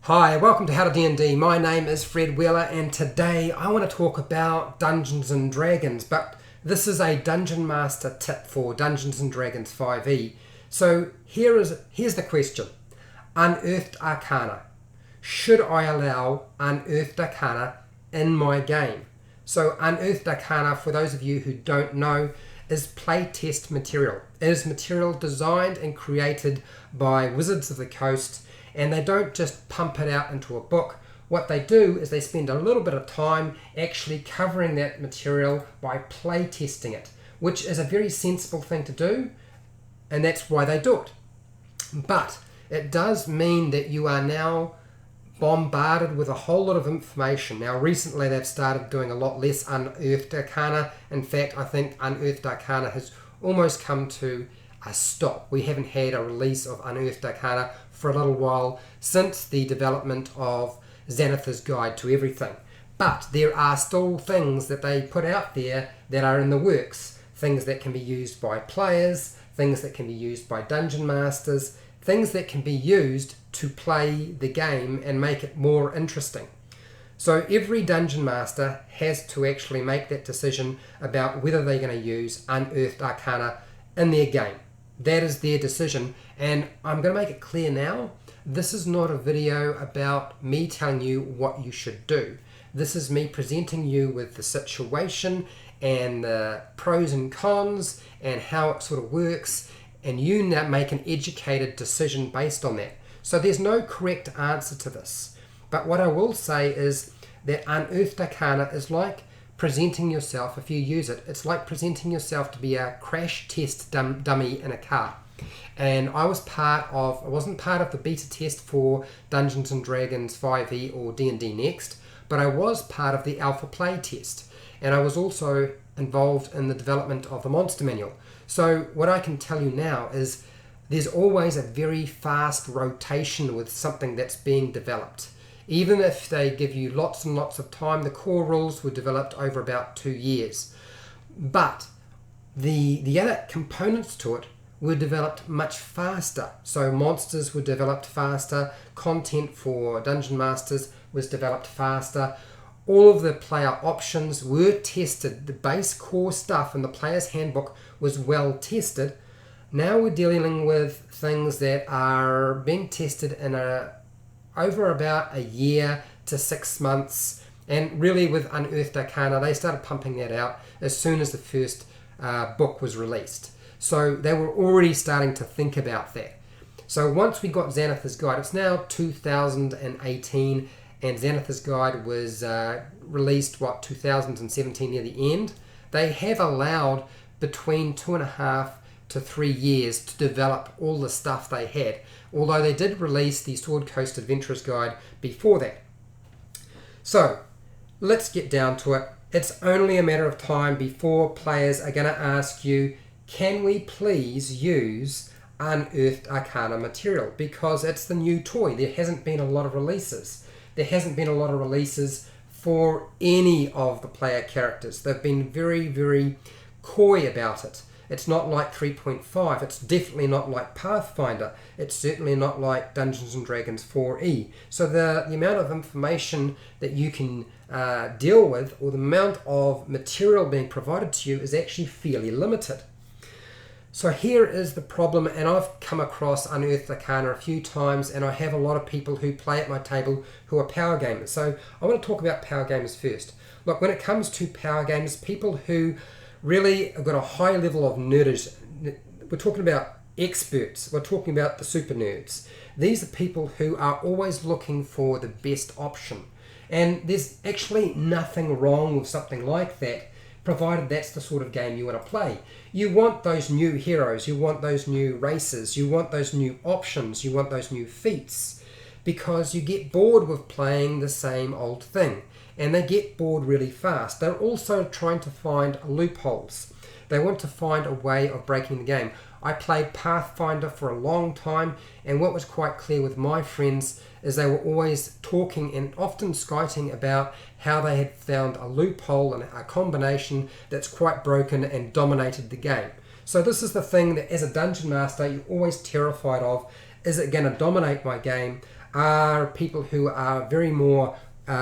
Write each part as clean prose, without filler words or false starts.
Hi, welcome to HowtoDandD. My name is Fred Wheeler and today I want to talk about Dungeons & Dragons, but this is a Dungeon Master tip for Dungeons & Dragons 5e. So here's the question. Unearthed Arcana. Should I allow Unearthed Arcana in my game? So Unearthed Arcana, for those of you who don't know, is playtest material. It is material designed and created by Wizards of the Coast, and they don't just pump it out into a book. What they do is they spend a little bit of time actually covering that material by play testing it, which is a very sensible thing to do, and that's why they do it. But it does mean that you are now bombarded with a whole lot of information. Now recently they've started doing a lot less Unearthed Arcana. In fact, I think Unearthed Arcana has almost come to a stop. We haven't had a release of Unearthed Arcana for a little while since the development of Xanathar's Guide to Everything. But there are still things that they put out there that are in the works. Things that can be used by players, things that can be used by dungeon masters, things that can be used to play the game and make it more interesting. So every dungeon master has to actually make that decision about whether they're going to use Unearthed Arcana in their game. That is their decision, and I'm going to make it clear now, this is not a video about me telling you what you should do. This is me presenting you with the situation and the pros and cons and how it sort of works, and you now make an educated decision based on that. So there's no correct answer to this. But what I will say is that Unearthed Arcana is like presenting yourself, if you use it, it's like presenting yourself to be a crash test dummy in a car. And I wasn't part of the beta test for Dungeons & Dragons 5e or D&D Next, but I was part of the alpha play test. And I was also involved in the development of the monster manual. So what I can tell you now is there's always a very fast rotation with something that's being developed. Even if they give you lots and lots of time, the core rules were developed over about 2 years. But the other components to it were developed much faster. So monsters were developed faster, content for dungeon masters was developed faster, all of the player options were tested, the base core stuff in the player's handbook was well tested. Now we're dealing with things that are being tested in over about a year to 6 months, and really with Unearthed Arcana they started pumping that out as soon as the first book was released. So they were already starting to think about that. So once we got Xanathar's Guide, it's now 2018, and Xanathar's Guide was released 2017 near the end. They have allowed between 2.5 to 3 years to develop all the stuff they had, although they did release the Sword Coast Adventurer's Guide before that. So let's get down to it. It's only a matter of time before players are going to ask you, can we please use Unearthed Arcana material? Because it's the new toy. There hasn't been a lot of releases. There hasn't been a lot of releases for any of the player characters. They've been very, very coy about it. It's not like 3.5, it's definitely not like Pathfinder, it's certainly not like Dungeons & Dragons 4e. So the amount of information that you can deal with, or the amount of material being provided to you, is actually fairly limited. So here is the problem, and I've come across Unearthed Arcana a few times, and I have a lot of people who play at my table who are power gamers. So I want to talk about power gamers first. Look, when it comes to power gamers, people who really have got a high level of nerdage. We're talking about experts. We're talking about the super nerds. These are people who are always looking for the best option. And there's actually nothing wrong with something like that, provided that's the sort of game you want to play. You want those new heroes, you want those new races, you want those new options, you want those new feats, because you get bored with playing the same old thing. And they get bored really fast. They're also trying to find loopholes. They want to find a way of breaking the game. I played Pathfinder for a long time, and what was quite clear with my friends is they were always talking and often skiting about how they had found a loophole and a combination that's quite broken and dominated the game. So this is the thing that as a dungeon master you're always terrified of. Is it going to dominate my game? are people who are very more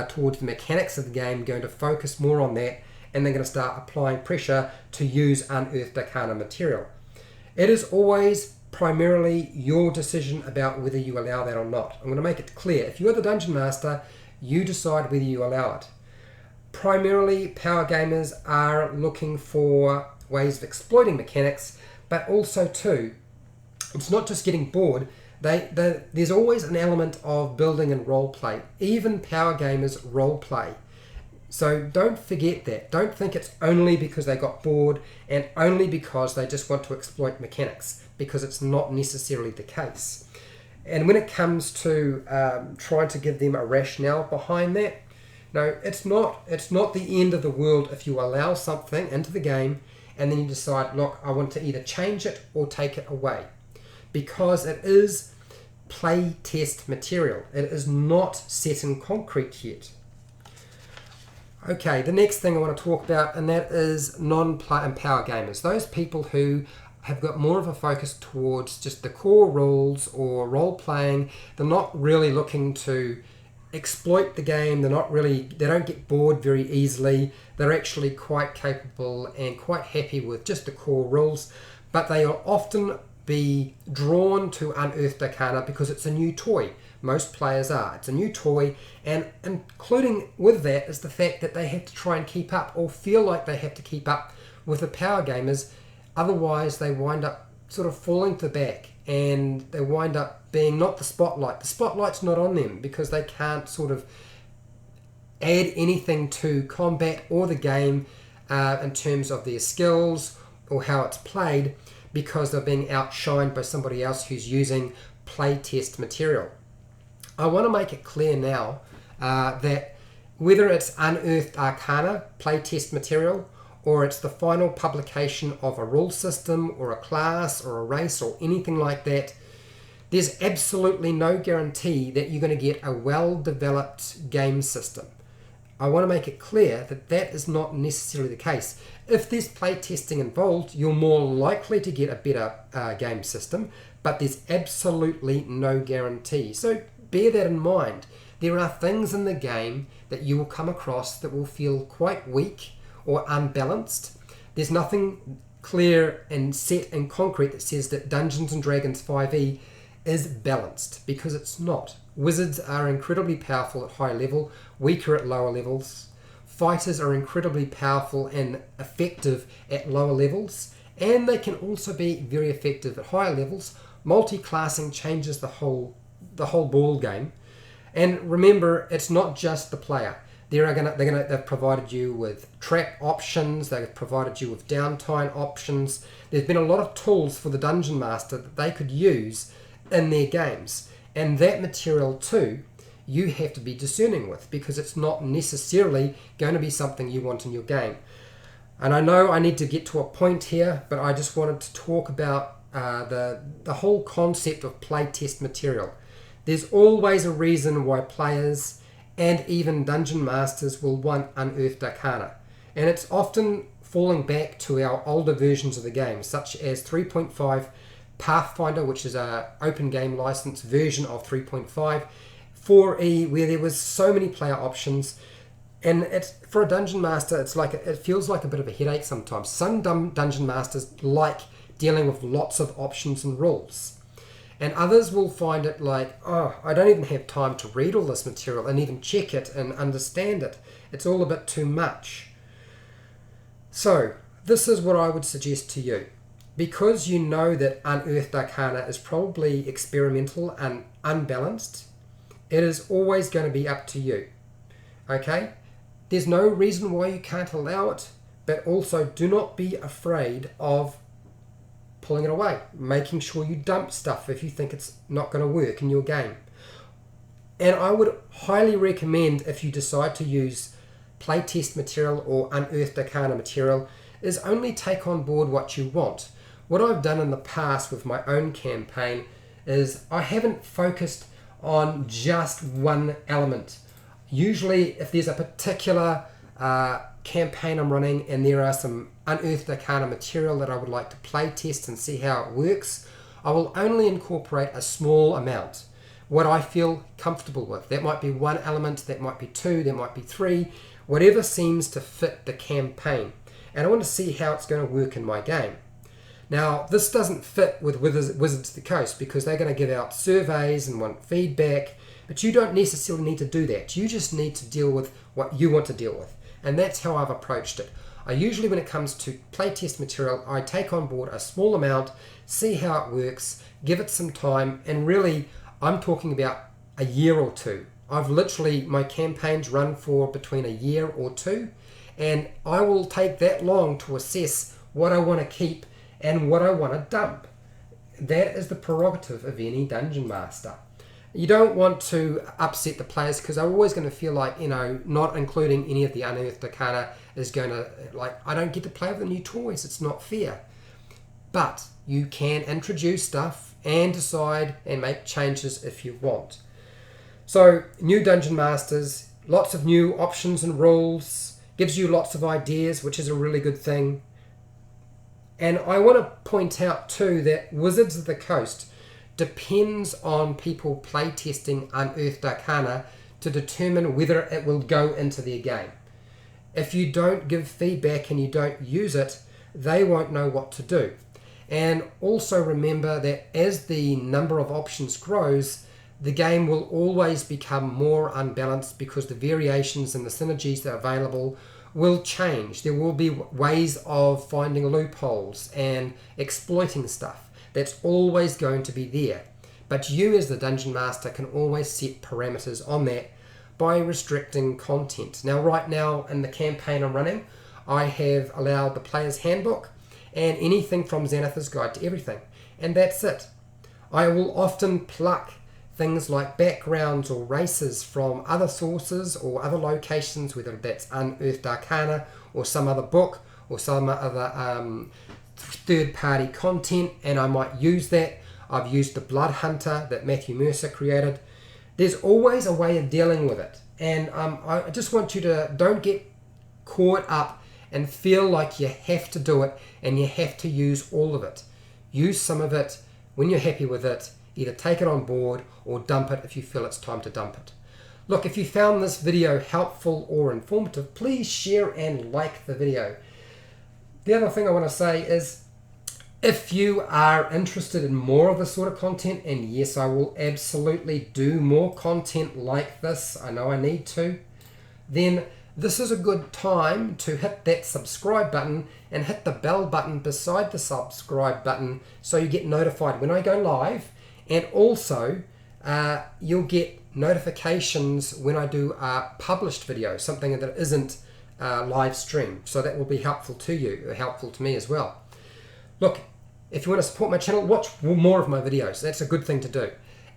towards the mechanics of the game, going to focus more on that, and they're going to start applying pressure to use Unearthed Arcana material. It is always primarily your decision about whether you allow that or not. I'm going to make it clear. If you're the Dungeon Master, you decide whether you allow it. Primarily, power gamers are looking for ways of exploiting mechanics, but also too, it's not just getting bored. There's always an element of building and role play. Even power gamers role play. So don't forget that. Don't think it's only because they got bored and only because they just want to exploit mechanics, because it's not necessarily the case. And when it comes to trying to give them a rationale behind that, no, it's not the end of the world if you allow something into the game and then you decide, look, I want to either change it or take it away, because it is play test material. It is not set in concrete yet. Okay, the next thing I want to talk about, and that is non-play and power gamers. Those people who have got more of a focus towards just the core rules or role playing. They're not really looking to exploit the game. They don't get bored very easily. They're actually quite capable and quite happy with just the core rules, but they will often be drawn to Unearthed Arcana because it's a new toy. Most players are. It's a new toy, and including with that is the fact that they have to try and keep up, or feel like they have to keep up with the power gamers. Otherwise, they wind up sort of falling to the back, and they wind up being not the spotlight. The spotlight's not on them because they can't sort of add anything to combat or the game in terms of their skills or how it's played, because they're being outshined by somebody else who's using playtest material. I want to make it clear now that whether it's Unearthed Arcana playtest material, or it's the final publication of a rule system or a class or a race or anything like that, there's absolutely no guarantee that you're going to get a well-developed game system. I want to make it clear that that is not necessarily the case. If there's playtesting involved, you're more likely to get a better game system, but there's absolutely no guarantee. So bear that in mind. There are things in the game that you will come across that will feel quite weak or unbalanced. There's nothing clear and set in concrete that says that Dungeons & Dragons 5e is balanced, because it's not. Wizards are incredibly powerful at high level, weaker at lower levels. Fighters are incredibly powerful and effective at lower levels, and they can also be very effective at higher levels. Multi-classing changes the whole ball game. And remember, it's not just the player. They've provided you with trap options, they've provided you with downtime options. There's been a lot of tools for the Dungeon Master that they could use in their games. And that material too, you have to be discerning with, because it's not necessarily going to be something you want in your game. And I know I need to get to a point here, but I just wanted to talk about the whole concept of playtest material. There's always a reason why players and even dungeon masters will want Unearthed Arcana, and it's often falling back to our older versions of the game, such as 3.5 Pathfinder, which is an open game license version of 3.5, 4e, where there was so many player options, and it's, for a dungeon master, it feels like a bit of a headache sometimes. Some dungeon masters like dealing with lots of options and rules, and others will find it like, oh, I don't even have time to read all this material and even check it and understand it. It's all a bit too much. So this is what I would suggest to you. Because you know that Unearthed Arcana is probably experimental and unbalanced, it is always going to be up to you. Okay? There's no reason why you can't allow it, but also do not be afraid of pulling it away, making sure you dump stuff if you think it's not going to work in your game. And I would highly recommend, if you decide to use playtest material or Unearthed Arcana material, is only take on board what you want. What I've done in the past with my own campaign is I haven't focused on just one element. Usually if there's a particular campaign I'm running and there are some Unearthed Arcana material that I would like to play test and see how it works, I will only incorporate a small amount. what I feel comfortable with. That might be one element, that might be two, that might be three, whatever seems to fit the campaign. And I want to see how it's going to work in my game. Now, this doesn't fit with Wizards of the Coast because they're going to give out surveys and want feedback, but you don't necessarily need to do that. You just need to deal with what you want to deal with. And that's how I've approached it. I usually, when it comes to playtest material, I take on board a small amount, see how it works, give it some time, and really, I'm talking about a year or two. I've literally, my campaigns run for between a year or two, and I will take that long to assess what I want to keep and what I want to dump. That is the prerogative of any dungeon master. You don't want to upset the players because they're always going to feel like, not including any of the Unearthed Arcana is going to, I don't get to play with the new toys. It's not fair. But you can introduce stuff and decide and make changes if you want. So, new dungeon masters, lots of new options and rules, gives you lots of ideas, which is a really good thing. And I want to point out too that Wizards of the Coast depends on people playtesting Unearthed Arcana to determine whether it will go into their game. If you don't give feedback and you don't use it, they won't know what to do. And also remember that as the number of options grows, the game will always become more unbalanced because the variations and the synergies that are available will change. There will be ways of finding loopholes and exploiting stuff. That's always going to be there. But you as the Dungeon Master can always set parameters on that by restricting content. Now right now in the campaign I'm running, I have allowed the player's handbook and anything from Xanathar's Guide to Everything. And that's it. I will often pluck things like backgrounds or races from other sources or other locations, whether that's Unearthed Arcana or some other book or some other third-party content, and I might use that. I've used the Blood Hunter that Matthew Mercer created. There's always a way of dealing with it, and I just want you to don't get caught up and feel like you have to do it and you have to use all of it. Use some of it when you're happy with it. Either take it on board or dump it if you feel it's time to dump it. Look, if you found this video helpful or informative, please share and like the video. The other thing I want to say is, if you are interested in more of this sort of content, and yes, I will absolutely do more content like this, I know I need to, then this is a good time to hit that subscribe button and hit the bell button beside the subscribe button so you get notified when I go live, and also you'll get notifications when I do a published video, something that isn't live stream. So that will be helpful to you, helpful to me as well. Look, if you want to support my channel, watch more of my videos. That's a good thing to do.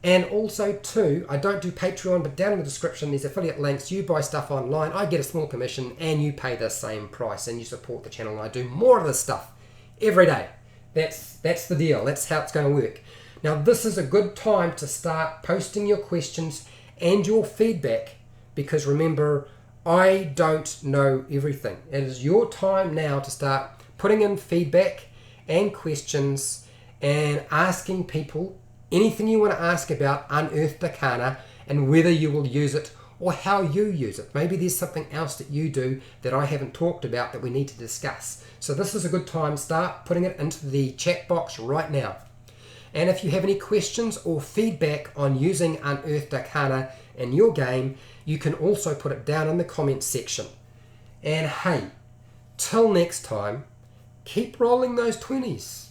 And also too, I don't do Patreon, but down in the description there's affiliate links. You buy stuff online, I get a small commission, and you pay the same price, and you support the channel, and I do more of this stuff every day. That's the deal. That's how it's going to work. Now this is a good time to start posting your questions and your feedback, because remember, I don't know everything. It is your time now to start putting in feedback and questions and asking people anything you want to ask about Unearthed Arcana and whether you will use it or how you use it. Maybe there's something else that you do that I haven't talked about that we need to discuss. So this is a good time. Start putting it into the chat box right now. And if you have any questions or feedback on using Unearthed Arcana in your game, you can also put it down in the comments section. And hey, till next time, keep rolling those 20s.